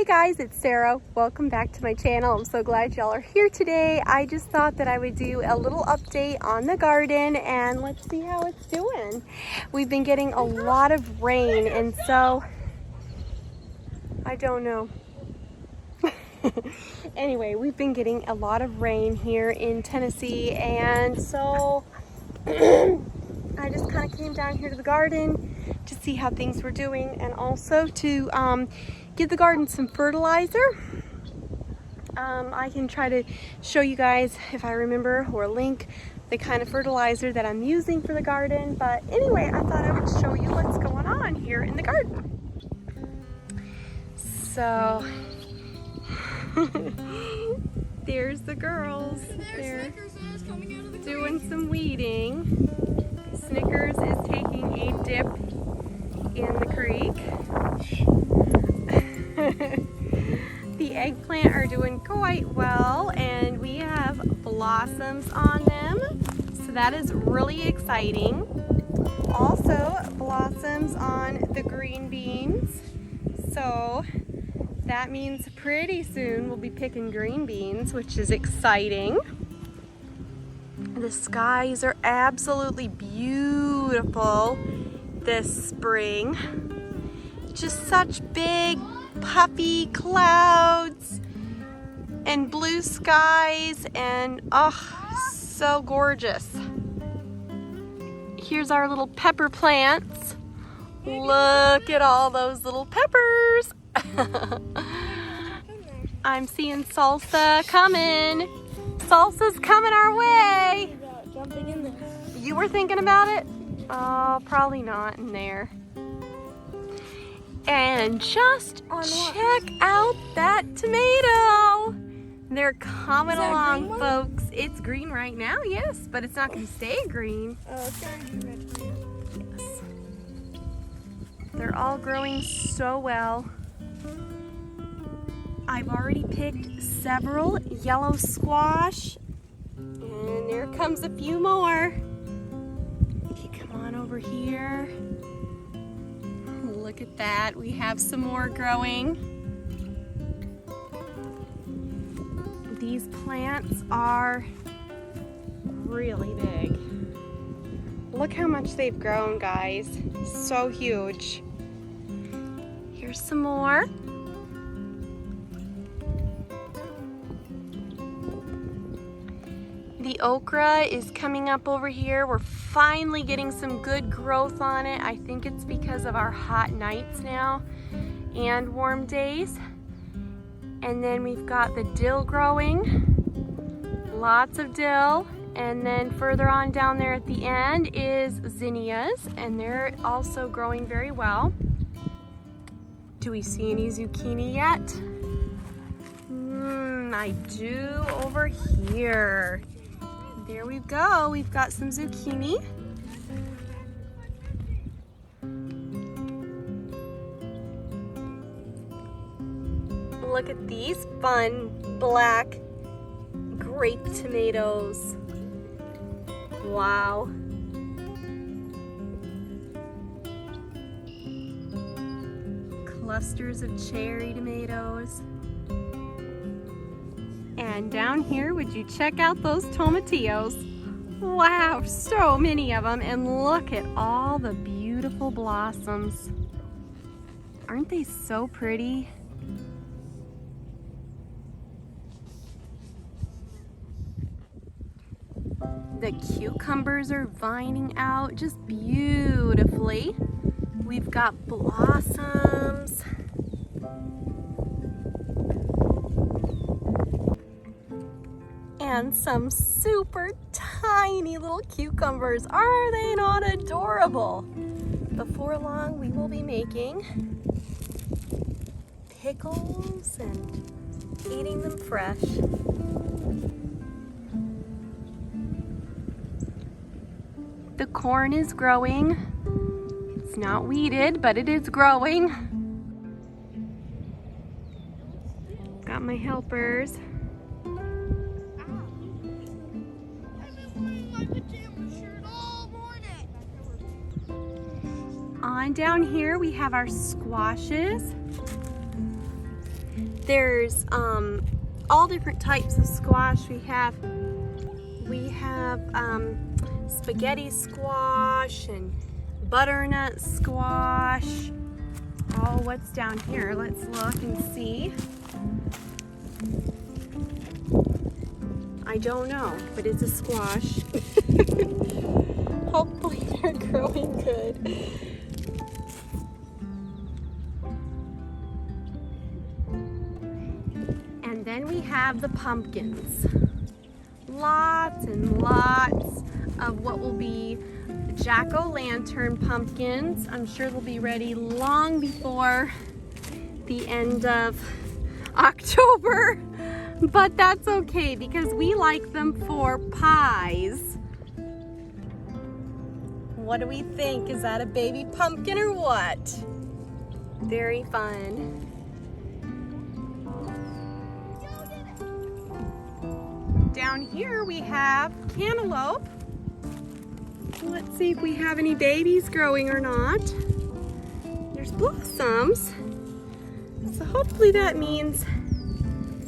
Hey guys, it's Sarah. Welcome back to my channel. I'm so glad y'all are here today. I just thought that I would do a little update on the garden and let's see how it's doing. We've been getting a lot of rain and so I don't know. Anyway, we've been getting a lot of rain here in Tennessee and so I just kind of came down here to the garden to see how things were doing and also to give the garden some fertilizer. I can try to show you guys if I remember or link the kind of fertilizer that I'm using for the garden. But anyway, I thought I would show you what's going on here in the garden. So there's the girls. They're doing some weeding. Snickers is taking a dip in the creek. The eggplant are doing quite well and we have blossoms on them, so that is really exciting. Also blossoms on the green beans, so that means pretty soon we'll be picking green beans, which is exciting. The skies are absolutely beautiful this spring. Just such big puffy clouds and blue skies and oh, so gorgeous. Here's our little pepper plants. Look at all those little peppers. I'm seeing salsa coming. Salsa's coming our way. Jumping in there. You were thinking about it? Oh, probably not in there. And just check out that tomato. They're coming along, folks. It's green right now, yes, but it's not going to stay green. Oh, it's going to be red. Yes. They're all growing so well. I've already picked several yellow squash, and there comes a few more. Okay, come on over here. Look at that. We have some more growing. These plants are really big. Look how much they've grown, guys. So huge. Here's some more. The okra is coming up over here. We're finally getting some good growth on it. I think it's because of our hot nights now and warm days. And then we've got the dill growing, lots of dill. And then further on down there at the end is zinnias, and they're also growing very well. Do we see any zucchini yet? I do over here. There we go, we've got some zucchini. Look at these fun black grape tomatoes. Wow. Clusters of cherry tomatoes. And down here, would you check out those tomatillos? Wow, so many of them. And look at all the beautiful blossoms. Aren't they so pretty? The cucumbers are vining out just beautifully. We've got blossoms. And some super tiny little cucumbers. Are they not adorable? Before long, we will be making pickles and eating them fresh. The corn is growing. It's not weeded, but it is growing. Got my helpers. On down here we have our squashes. There's all different types of squash. We have spaghetti squash and butternut squash. Oh, what's down here? Let's look and see. I don't know, but it's a squash. Hopefully they're growing good. And then we have the pumpkins. Lots and lots of what will be jack-o'-lantern pumpkins. I'm sure they'll be ready long before the end of October, but that's okay because we like them for pies. What do we think? Is that a baby pumpkin or what? Very fun. Down here we have cantaloupe. Let's see if we have any babies growing or not. There's blossoms. So hopefully that means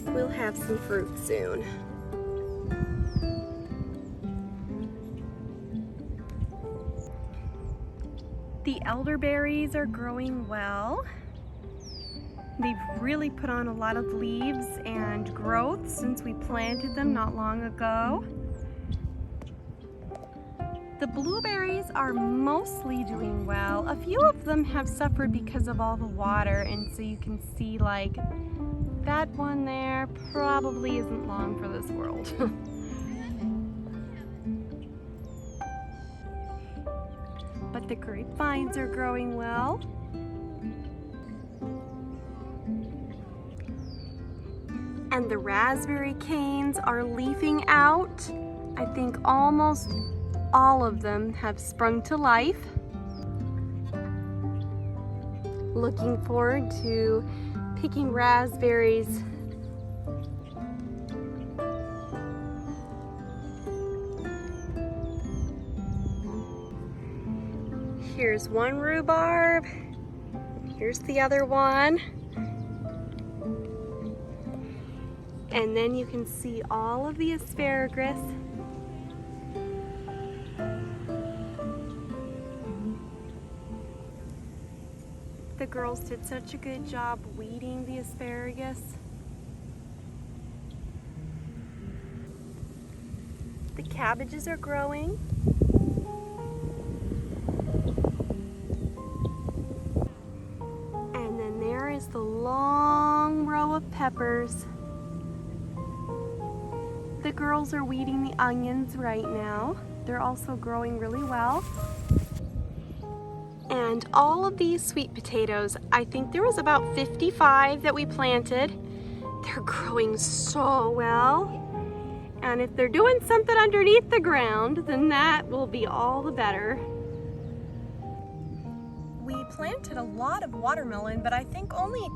we'll have some fruit soon. The elderberries are growing well. They've really put on a lot of leaves and growth since we planted them not long ago. The blueberries are mostly doing well. A few of them have suffered because of all the water, and so you can see like that one there probably isn't long for this world. But the grapevines are growing well. And the raspberry canes are leafing out. I think almost all of them have sprung to life. Looking forward to picking raspberries. Here's one rhubarb. Here's the other one. And then you can see all of the asparagus. The girls did such a good job weeding the asparagus. The cabbages are growing. And then there is the long row of peppers. The girls are weeding the onions right now. They're also growing really well. And all of these sweet potatoes, I think there was about 55 that we planted. They're growing so well. And if they're doing something underneath the ground, then that will be all the better. We planted a lot of watermelon, but I think only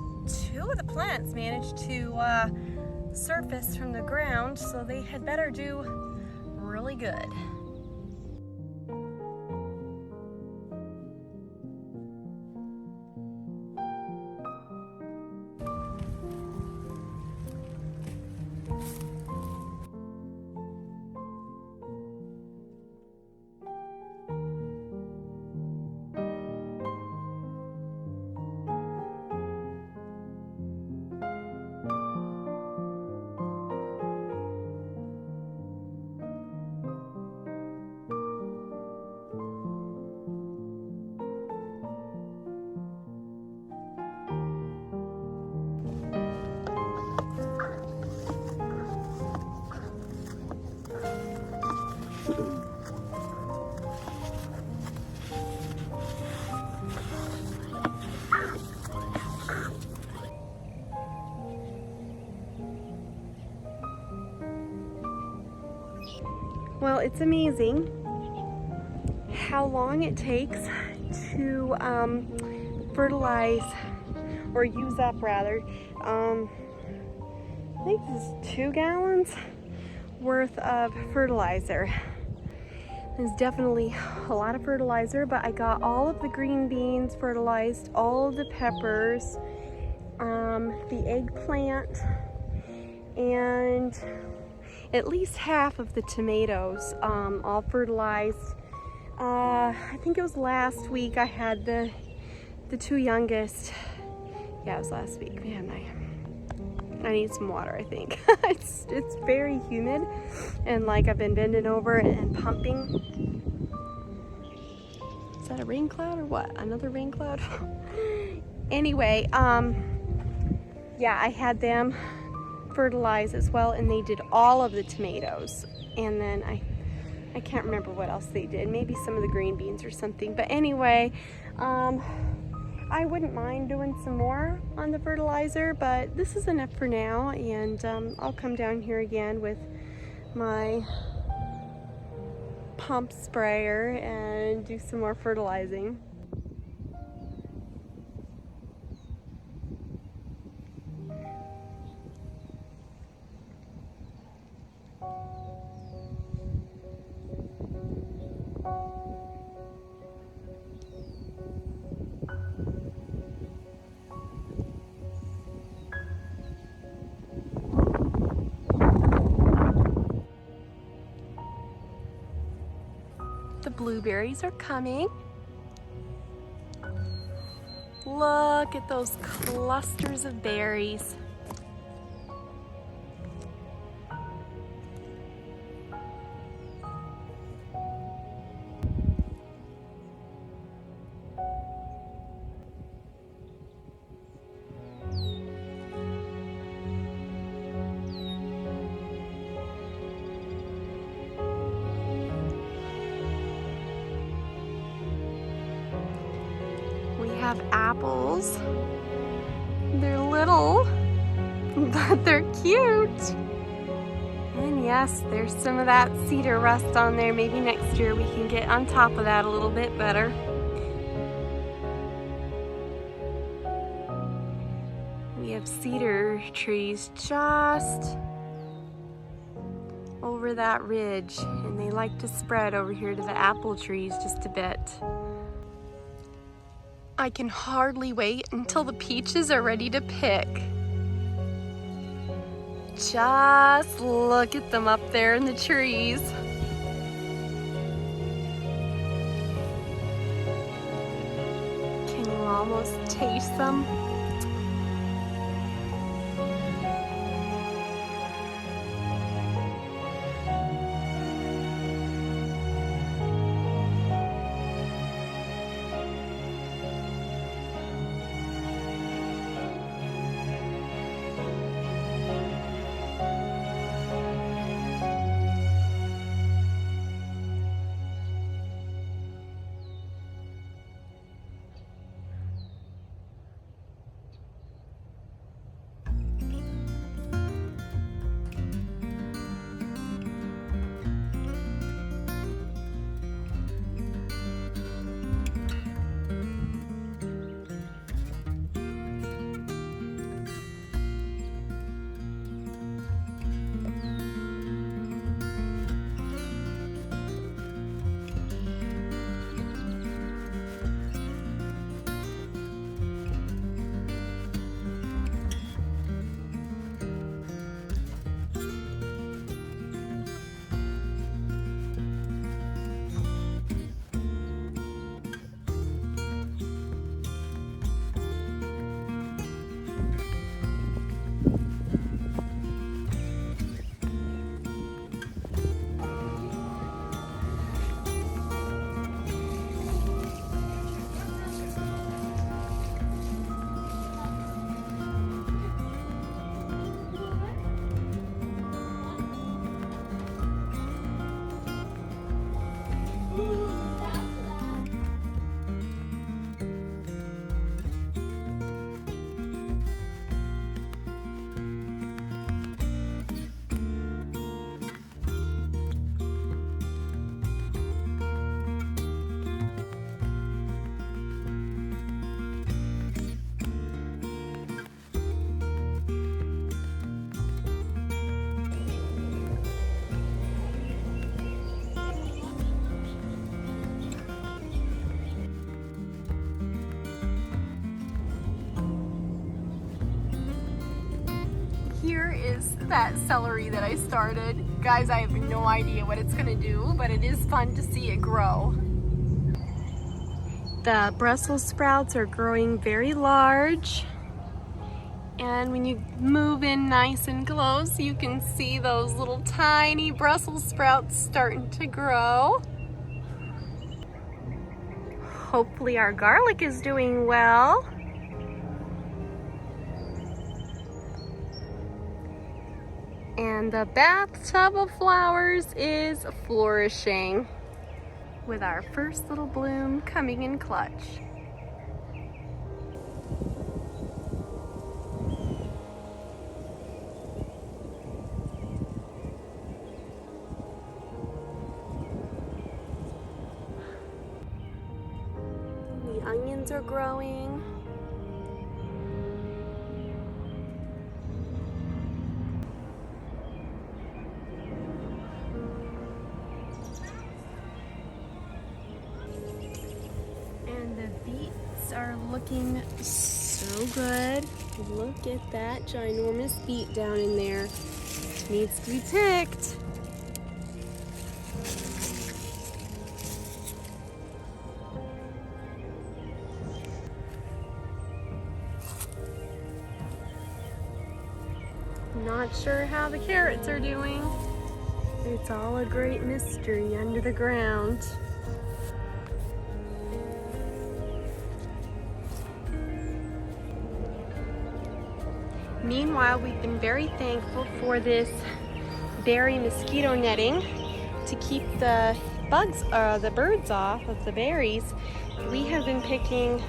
2 of the plants managed to surface from the ground, so they had better do really good. Well, it's amazing how long it takes to fertilize, or use up rather. I think this is 2 gallons worth of fertilizer. There's definitely a lot of fertilizer, but I got all of the green beans fertilized, all of the peppers, the eggplant, and at least half of the tomatoes, all fertilized. I think it was last week I had the two youngest. Yeah, it was last week. Man, I need some water, I think. it's very humid, and like I've been bending over and pumping. Is that a rain cloud or what? Another rain cloud? Anyway, yeah, I had them fertilize as well, and they did all of the tomatoes. And then I can't remember what else they did. Maybe some of the green beans or something. But anyway, I wouldn't mind doing some more on the fertilizer, but this is enough for now. And I'll come down here again with my pump sprayer and do some more fertilizing. The blueberries are coming. Look at those clusters of berries. We have apples. They're little, but they're cute. And yes, there's some of that cedar rust on there. Maybe next year we can get on top of that a little bit better. We have cedar trees just over that ridge, and they like to spread over here to the apple trees just a bit. I can hardly wait until the peaches are ready to pick. Just look at them up there in the trees. Can you almost taste them? that celery that I started. Guys, I have no idea what it's gonna do, but it is fun to see it grow. The Brussels sprouts are growing very large. And when you move in nice and close, you can see those little tiny Brussels sprouts starting to grow. Hopefully our garlic is doing well. And the bathtub of flowers is flourishing with our first little bloom coming in clutch. The onions are growing. And the beets are looking so good. Look at that ginormous beet down in there. Needs to be picked. Not sure how the carrots are doing. It's all a great mystery under the ground. Meanwhile, we've been very thankful for this berry mosquito netting to keep the birds off of the berries. We have been picking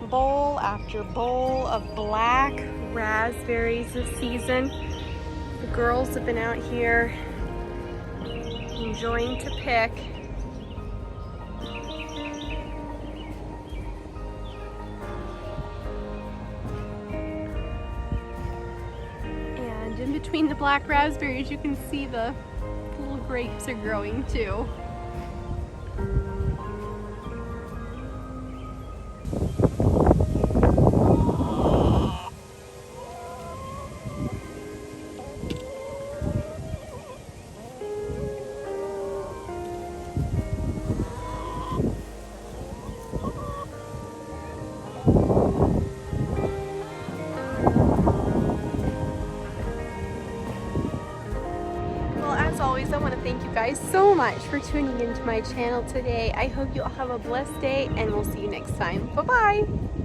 bowl after bowl of black raspberries this season. The girls have been out here enjoying to pick. And in between the black raspberries, you can see the little grapes are growing too. As always, I want to thank you guys so much for tuning into my channel today. I hope you all have a blessed day, and we'll see you next time. Bye-bye.